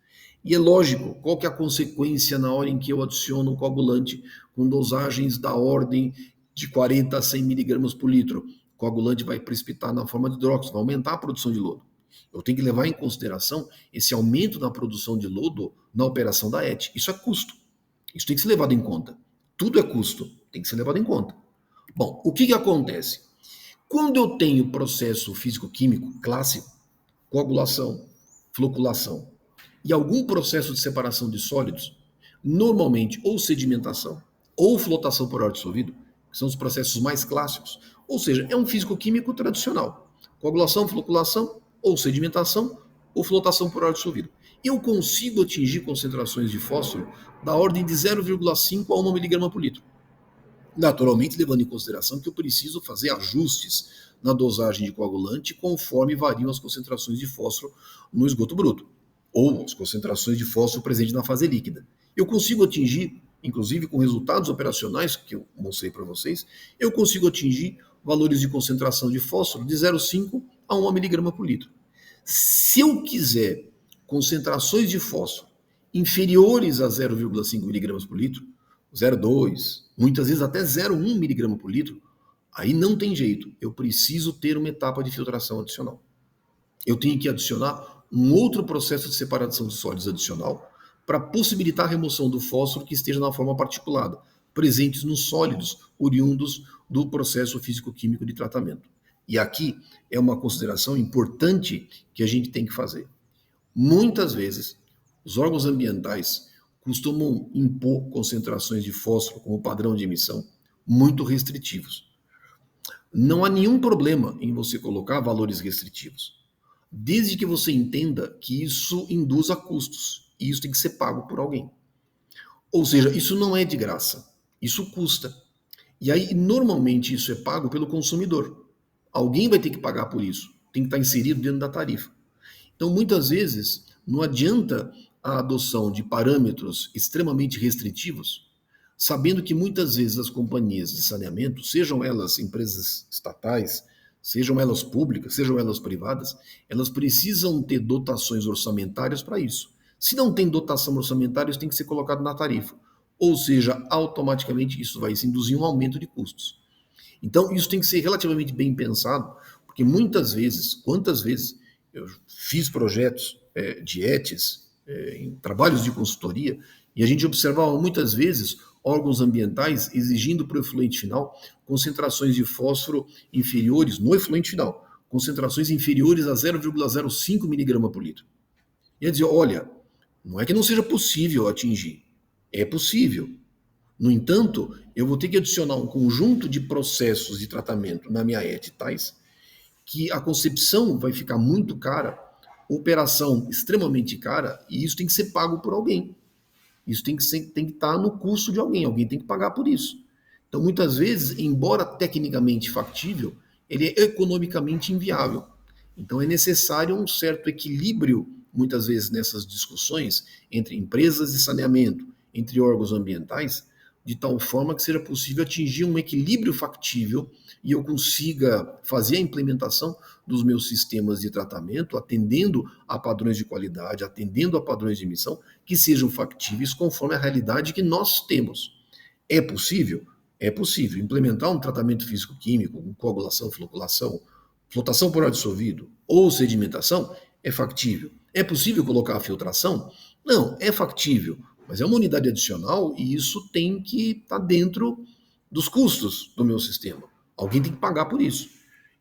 E é lógico, qual que é a consequência na hora em que eu adiciono o coagulante com dosagens da ordem de 40 a 100 miligramas por litro? O coagulante vai precipitar na forma de hidróxido, vai aumentar a produção de lodo. Eu tenho que levar em consideração esse aumento na produção de lodo na operação da ET. Isso é custo. Isso tem que ser levado em conta. Tudo é custo, tem que ser levado em conta. Bom, o que acontece? Quando eu tenho processo físico-químico clássico, coagulação, floculação e algum processo de separação de sólidos, normalmente ou sedimentação ou flotação por ar dissolvido, que são os processos mais clássicos, ou seja, é um físico-químico tradicional. Coagulação, floculação, ou sedimentação, ou flotação por ar dissolvido. Eu consigo atingir concentrações de fósforo da ordem de 0,5 a 1 miligrama por litro. Naturalmente, levando em consideração que eu preciso fazer ajustes na dosagem de coagulante conforme variam as concentrações de fósforo no esgoto bruto, ou as concentrações de fósforo presentes na fase líquida. Eu consigo atingir, inclusive com resultados operacionais que eu mostrei para vocês, eu consigo atingir valores de concentração de fósforo de 0,5 a 1 miligrama por litro. Se eu quiser concentrações de fósforo inferiores a 0,5 miligramas por litro, 0,2, muitas vezes até 0,1 miligrama por litro, aí não tem jeito, eu preciso ter uma etapa de filtração adicional. Eu tenho que adicionar um outro processo de separação de sólidos adicional para possibilitar a remoção do fósforo que esteja na forma particulada, presentes nos sólidos oriundos do processo físico-químico de tratamento. E aqui é uma consideração importante que a gente tem que fazer. Muitas vezes, os órgãos ambientais costumam impor concentrações de fósforo como padrão de emissão muito restritivos. Não há nenhum problema em você colocar valores restritivos, desde que você entenda que isso induz a custos e isso tem que ser pago por alguém. Ou seja, isso não é de graça, isso custa. E aí, normalmente, isso é pago pelo consumidor. Alguém vai ter que pagar por isso, tem que estar inserido dentro da tarifa. Então, muitas vezes, não adianta a adoção de parâmetros extremamente restritivos, sabendo que muitas vezes as companhias de saneamento, sejam elas empresas estatais, sejam elas públicas, sejam elas privadas, elas precisam ter dotações orçamentárias para isso. Se não tem dotação orçamentária, isso tem que ser colocado na tarifa. Ou seja, automaticamente isso vai se induzir um aumento de custos. Então, isso tem que ser relativamente bem pensado, porque muitas vezes, quantas vezes eu fiz projetos de ETs, em trabalhos de consultoria, e a gente observava muitas vezes órgãos ambientais exigindo para o efluente final concentrações de fósforo inferiores, no efluente final, concentrações inferiores a 0,05 miligrama por litro. E ia dizer, olha, não é que não seja possível atingir, é possível. No entanto, eu vou ter que adicionar um conjunto de processos de tratamento na minha ET tais que a concepção vai ficar muito cara, operação extremamente cara, e isso tem que ser pago por alguém. Isso tem que estar no custo de alguém tem que pagar por isso. Então, muitas vezes, embora tecnicamente factível, ele é economicamente inviável. Então, é necessário um certo equilíbrio, muitas vezes, nessas discussões entre empresas de saneamento, entre órgãos ambientais, de tal forma que seja possível atingir um equilíbrio factível e eu consiga fazer a implementação dos meus sistemas de tratamento, atendendo a padrões de qualidade, atendendo a padrões de emissão, que sejam factíveis conforme a realidade que nós temos. É possível? É possível. Implementar um tratamento físico-químico, com coagulação, floculação, flotação por ar dissolvido ou sedimentação, é factível. É possível colocar a filtração? Não, é factível, mas é uma unidade adicional e isso tem que estar dentro dos custos do meu sistema. Alguém tem que pagar por isso.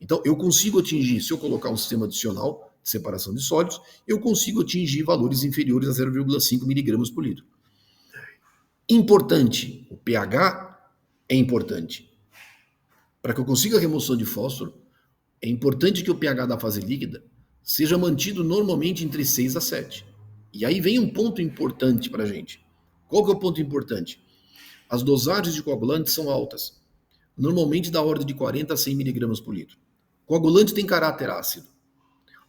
Então, eu consigo atingir, se eu colocar um sistema adicional de separação de sólidos, eu consigo atingir valores inferiores a 0,5 miligramas por litro. Importante, o pH é importante. Para que eu consiga a remoção de fósforo, é importante que o pH da fase líquida seja mantido normalmente entre 6 a 7. E aí vem um ponto importante para a gente. Qual que é o ponto importante? As dosagens de coagulantes são altas, normalmente da ordem de 40 a 100 miligramas por litro. Coagulante tem caráter ácido.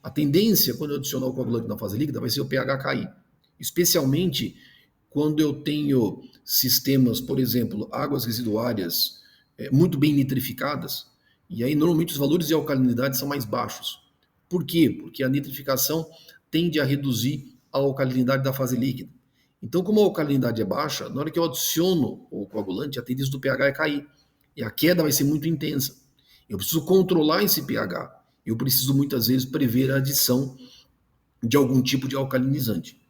A tendência, quando eu adicionar o coagulante na fase líquida, vai ser o pH cair. Especialmente quando eu tenho sistemas, por exemplo, águas residuárias muito bem nitrificadas, e aí normalmente os valores de alcalinidade são mais baixos. Por quê? Porque a nitrificação tende a reduzir a alcalinidade da fase líquida. Então, como a alcalinidade é baixa, na hora que eu adiciono o coagulante, a tendência do pH é cair. E a queda vai ser muito intensa. Eu preciso controlar esse pH. Eu preciso muitas vezes prever a adição de algum tipo de alcalinizante.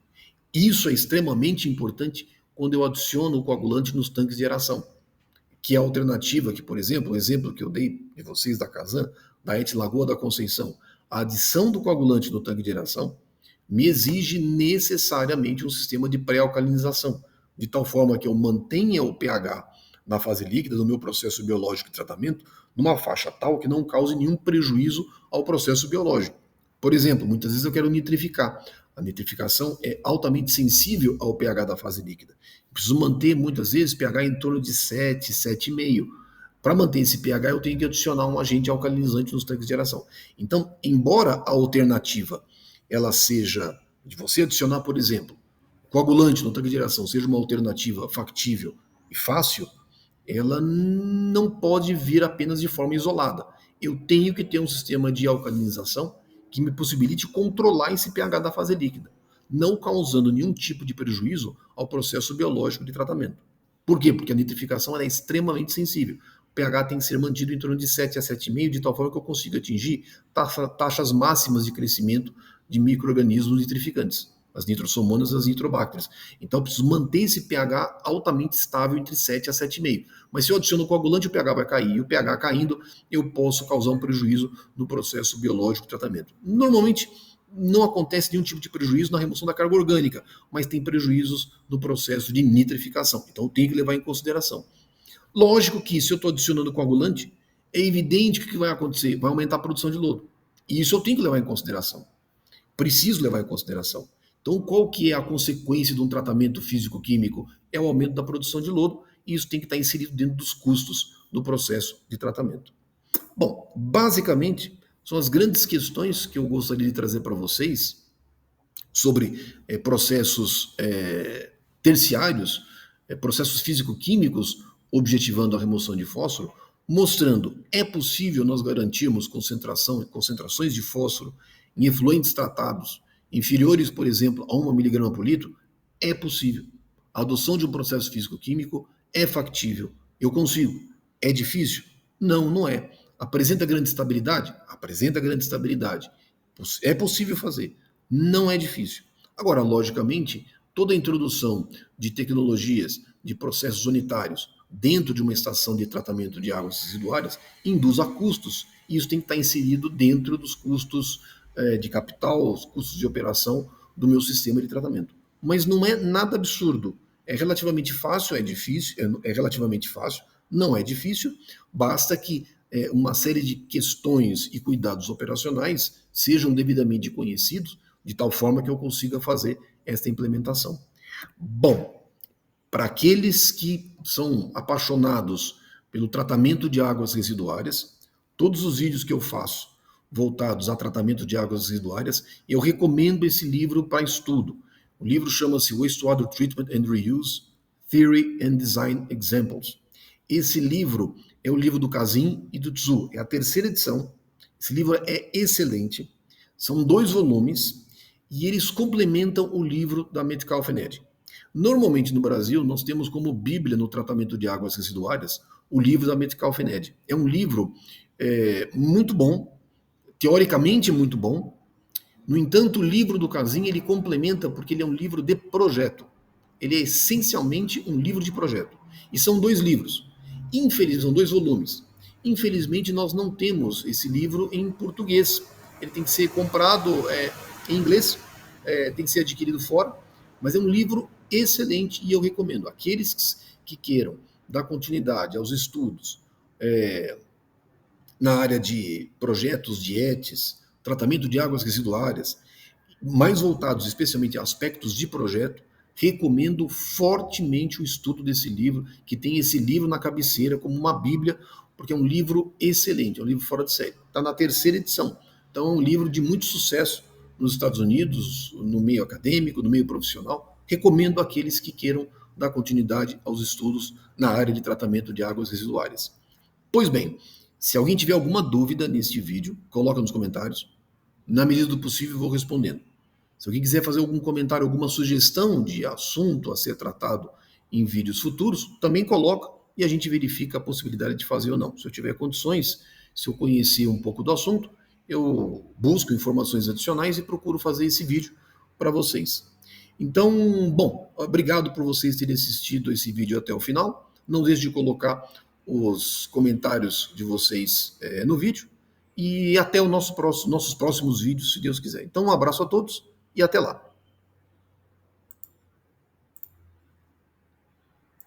Isso é extremamente importante quando eu adiciono o coagulante nos tanques de aeração, que é a alternativa que, por exemplo, o exemplo que eu dei de vocês da Casan, da ET Lagoa da Conceição, a adição do coagulante no tanque de aeração me exige necessariamente um sistema de pré-alcalinização, de tal forma que eu mantenha o pH na fase líquida do meu processo biológico de tratamento numa faixa tal que não cause nenhum prejuízo ao processo biológico. Por exemplo, muitas vezes eu quero nitrificar. A nitrificação é altamente sensível ao pH da fase líquida. Preciso manter, muitas vezes, pH em torno de 7, 7,5. Para manter esse pH, eu tenho que adicionar um agente alcalinizante nos tanques de aeração. Então, embora a alternativa ela seja de você adicionar, por exemplo, coagulante no tanque de aeração, seja uma alternativa factível e fácil, ela não pode vir apenas de forma isolada. Eu tenho que ter um sistema de alcalinização que me possibilite controlar esse pH da fase líquida, não causando nenhum tipo de prejuízo ao processo biológico de tratamento. Por quê? Porque a nitrificação é extremamente sensível. O pH tem que ser mantido em torno de 7 a 7,5, de tal forma que eu consiga atingir taxas máximas de crescimento de micro-organismos nitrificantes, as nitrossomonas e as nitrobactérias. Então eu preciso manter esse pH altamente estável entre 7 a 7,5. Mas se eu adiciono coagulante, o pH vai cair. E o pH caindo, eu posso causar um prejuízo no processo biológico de tratamento. Normalmente, não acontece nenhum tipo de prejuízo na remoção da carga orgânica, mas tem prejuízos no processo de nitrificação. Então eu tenho que levar em consideração. Lógico que se eu estou adicionando coagulante, é evidente que o que vai acontecer? Vai aumentar a produção de lodo. E isso eu tenho que levar em consideração. Preciso levar em consideração. Então, qual que é a consequência de um tratamento físico-químico? É o aumento da produção de lodo, e isso tem que estar inserido dentro dos custos do processo de tratamento. Bom, basicamente, são as grandes questões que eu gostaria de trazer para vocês sobre processos terciários, processos físico-químicos, objetivando a remoção de fósforo, mostrando é possível nós garantirmos concentrações de fósforo em efluentes tratados inferiores, por exemplo, a 1 miligrama por litro. É possível. A adoção de um processo físico-químico é factível. Eu consigo. É difícil? Não, não é. Apresenta grande estabilidade? Apresenta grande estabilidade. É possível fazer. Não é difícil. Agora, logicamente, toda a introdução de tecnologias, de processos unitários dentro de uma estação de tratamento de águas residuárias induz a custos. E isso tem que estar inserido dentro dos custos de capital, os custos de operação do meu sistema de tratamento. Mas não é nada absurdo. É relativamente fácil, é difícil, é relativamente fácil, não é difícil, basta que uma série de questões e cuidados operacionais sejam devidamente conhecidos, de tal forma que eu consiga fazer esta implementação. Bom, para aqueles que são apaixonados pelo tratamento de águas residuárias, todos os vídeos que eu faço voltados a tratamento de águas residuárias, eu recomendo esse livro para estudo. O livro chama-se Wastewater Treatment and Reuse, Theory and Design Examples. Esse livro é o livro do Kazin e do Tzu, é a terceira edição. Esse livro é excelente, são 2 volumes e eles complementam o livro da Metcalfe-Ned. Normalmente no Brasil nós temos como bíblia no tratamento de águas residuárias o livro da Metcalfe-Ned. É um livro muito bom, teoricamente muito bom. No entanto, o livro do Kazin ele complementa porque ele é um livro de projeto. Ele é essencialmente um livro de projeto. E são 2 livros. São 2 volumes. Infelizmente, nós não temos esse livro em português. Ele tem que ser comprado em inglês, tem que ser adquirido fora, mas é um livro excelente e eu recomendo. Aqueles que queiram dar continuidade aos estudos na área de projetos de ETs, tratamento de águas residuárias, mais voltados especialmente a aspectos de projeto, recomendo fortemente o estudo desse livro, que tem esse livro na cabeceira como uma bíblia, porque é um livro excelente, é um livro fora de série. Está na terceira edição. Então é um livro de muito sucesso nos Estados Unidos, no meio acadêmico, no meio profissional. Recomendo àqueles que queiram dar continuidade aos estudos na área de tratamento de águas residuárias. Pois bem, se alguém tiver alguma dúvida neste vídeo, coloca nos comentários. Na medida do possível, vou respondendo. Se alguém quiser fazer algum comentário, alguma sugestão de assunto a ser tratado em vídeos futuros, também coloca e a gente verifica a possibilidade de fazer ou não. Se eu tiver condições, se eu conhecer um pouco do assunto, eu busco informações adicionais e procuro fazer esse vídeo para vocês. Então, bom, obrigado por vocês terem assistido esse vídeo até o final. Não deixe de colocar os comentários de vocês no vídeo e até os nossos próximos vídeos, se Deus quiser. Então, um abraço a todos e até lá.